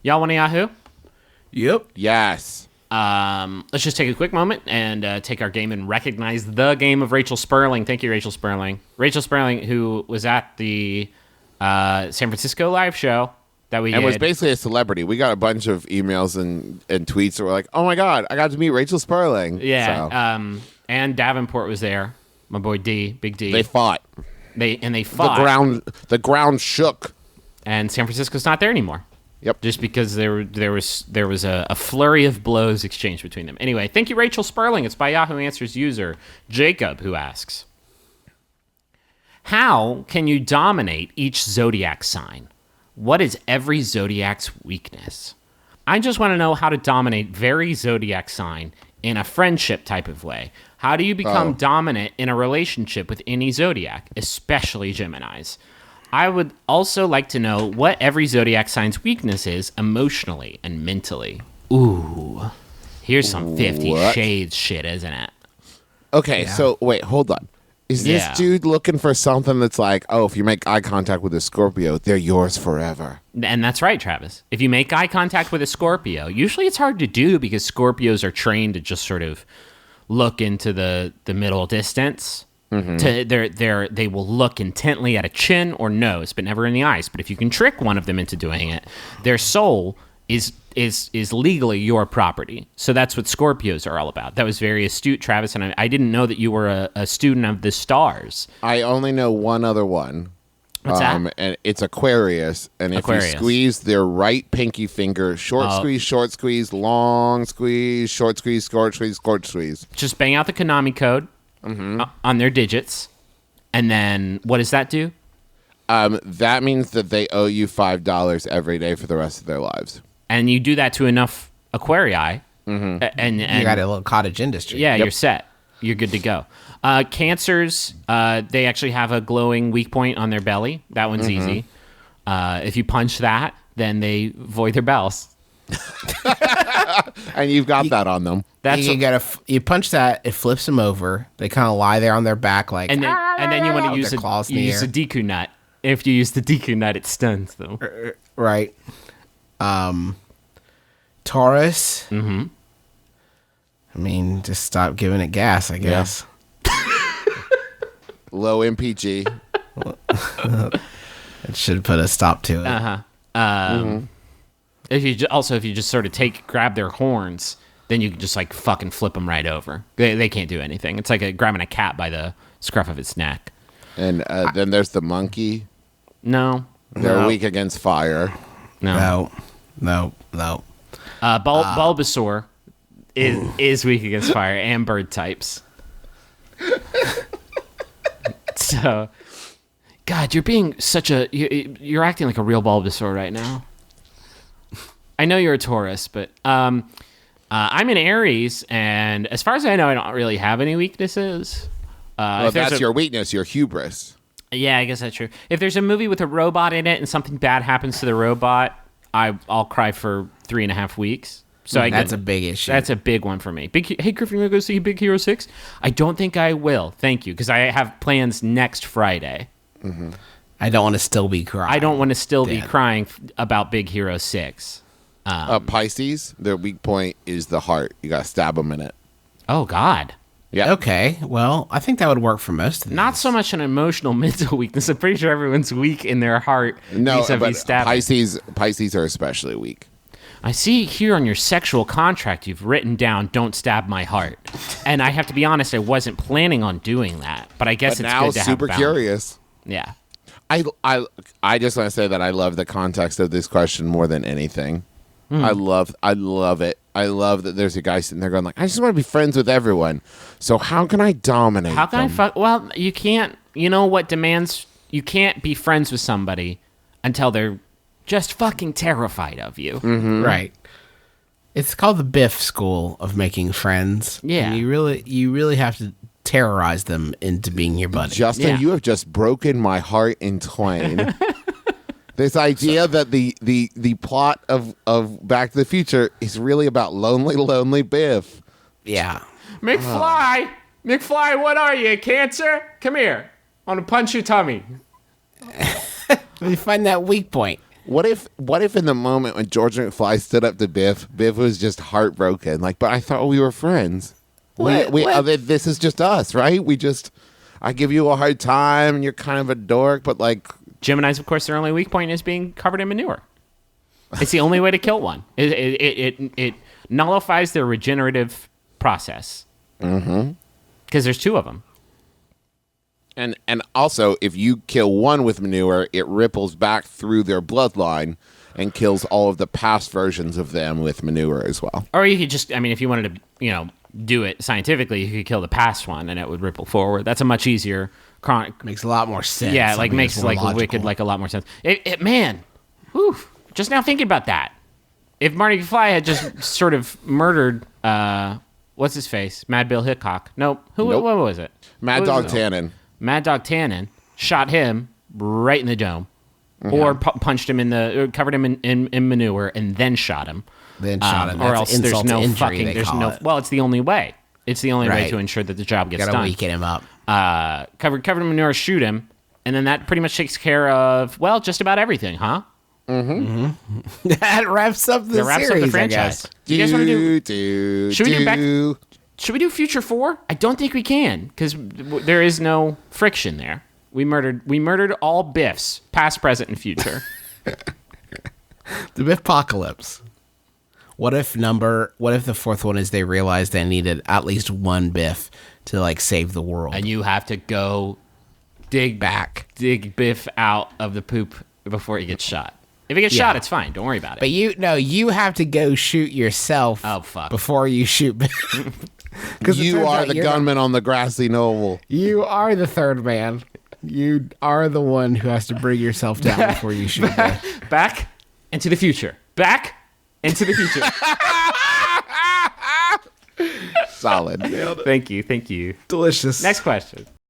Y'all want a Yahoo? Yep. Yes. Let's just take a quick moment and take our game and recognize the game of Rachel Sperling. Thank you, Rachel Sperling. Rachel Sperling, who was at the San Francisco live show that we did. And was basically a celebrity. We got a bunch of emails and tweets that were like, oh my God, I got to meet Rachel Sperling. Yeah. So. And Davenport was there. My boy D, Big D. They fought. They fought. The ground shook. And San Francisco's not there anymore. Yep. Just because there was a flurry of blows exchanged between them. Anyway, thank you, Rachel Sperling. It's by Yahoo Answers user Jacob, who asks, how can you dominate each zodiac sign? What is every zodiac's weakness? I just want to know how to dominate very zodiac sign in a friendship type of way. How do you become dominant in a relationship with any zodiac, especially Geminis? I would also like to know what every zodiac sign's weakness is emotionally and mentally. Ooh. Here's some 50 Shades shit, isn't it? Okay, so wait, hold on. Is this dude looking for something that's like, oh, if you make eye contact with a Scorpio, they're yours forever? And that's right, Travis. If you make eye contact with a Scorpio, usually it's hard to do because Scorpios are trained to just sort of look into the middle distance. Mm-hmm. They will look intently at a chin or nose, but never in the eyes. But if you can trick one of them into doing it, their soul is legally your property. So that's what Scorpios are all about. That was very astute, Travis, and I didn't know that you were a student of the stars. I only know one other one. What's that? And it's Aquarius. And if you squeeze their right pinky finger, short squeeze, long squeeze, short squeeze, short squeeze. Just bang out the Konami code on their digits. And then what does that do? That means that they owe you $5 every day for the rest of their lives. And you do that to enough Aquarii, and you got a little cottage industry. Yeah, you're set. You're good to go. Cancers, they actually have a glowing weak point on their belly. That one's easy. If you punch that, then they void their bells. And you've got that on them. That's you punch that, it flips them over. They kind of lie there on their back like. And then you want to use use a Deku nut. If you use the Deku nut, it stuns them. Right. Taurus. Mm-hmm. I mean, just stop giving it gas, I guess. Low MPG. It should put a stop to it. If you just sort of grab their horns, then you can just like fucking flip them right over. They can't do anything. It's like grabbing a cat by the scruff of its neck. And then there's the monkey. No. They're weak against fire. No. Bulbasaur is weak against fire and bird types. So, God, you're being you're acting like a real Bulbasaur right now. I know you're a Taurus, but I'm an Aries, and as far as I know, I don't really have any weaknesses. Well, that's your weakness, your hubris. Yeah, I guess that's true. If there's a movie with a robot in it and something bad happens to the robot, I'll cry for 3.5 weeks. So that's a big issue. That's a big one for me. Hey, Griffin, you want to go see Big Hero 6? I don't think I will. Thank you, because I have plans next Friday. Mm-hmm. I don't want to still be crying. I don't want to still be crying about Big Hero 6. Pisces, their weak point is the heart. You got to stab them in it. Oh, God. Yeah. Okay. Well, I think that would work for most of them. Not so much an emotional, mental weakness. I'm pretty sure everyone's weak in their heart. No, but Pisces are especially weak. I see here on your sexual contract you've written down, "Don't stab my heart," and I have to be honest, I wasn't planning on doing that, but I guess it's now good to super have curious. Yeah. I just want to say that I love the context of this question more than anything. I love it. I love that there's a guy sitting there going like, I just want to be friends with everyone. So how can I dominate How can them? Well, you can't. You know what demands? You can't be friends with somebody until they're just fucking terrified of you. Mm-hmm. Right. It's called the Biff school of making friends. Yeah. And you really have to terrorize them into being your buddy. Justin, you have just broken my heart in twain. This idea that the plot of Back to the Future is really about lonely Biff. Yeah. McFly, what are you, cancer? Come here. I want to punch your tummy. Let me find that weak point. What if in the moment when George McFly stood up to Biff, Biff was just heartbroken? Like, but I thought we were friends. What? This is just us, right? I give you a hard time, and you're kind of a dork, but like Geminis, of course, their only weak point is being covered in manure. It's the only way to kill one. It nullifies their regenerative process. Mm-hmm. Because there's two of them. And also, if you kill one with manure, it ripples back through their bloodline and kills all of the past versions of them with manure as well. Or you could just, I mean, if you wanted to, do it scientifically, you could kill the past one and it would ripple forward. That's a much easier chronic. Makes a lot more sense. Yeah, like makes it's more like logical. wicked like a lot more sense. Man, whew, just now thinking about that. If Marty McFly had just sort of murdered, what's his face? Mad Bill Hickok. Nope. What was it? Mad Dog Tannen. Mad Dog Tannen shot him right in the dome, or punched him covered him in manure, and then shot him. Or else there's no fucking. Well, it's the only way. It's the only way to ensure that the job gets done. Gotta weaken him up. Covered in manure, shoot him, and then that pretty much takes care of just about everything, huh? Mm-hmm. That wraps up the series, franchise. I guess. Do you guys want to do? Should we do back? Should we do Future 4? I don't think we can, because there is no friction there. We murdered all Biffs, past, present, and future. The Biff-pocalypse. What if the fourth one is they realized they needed at least one Biff to save the world? And you have to go dig Biff out of the poop before he gets shot. If he gets shot, it's fine. Don't worry about it. But you have to go shoot yourself. Oh, fuck. Before you shoot Biff. You are the gunman on the grassy knoll. You are the third man. You are the one who has to bring yourself down before you shoot Biff. Back into the future. Back into the future. Solid. Thank you. Delicious. Next question.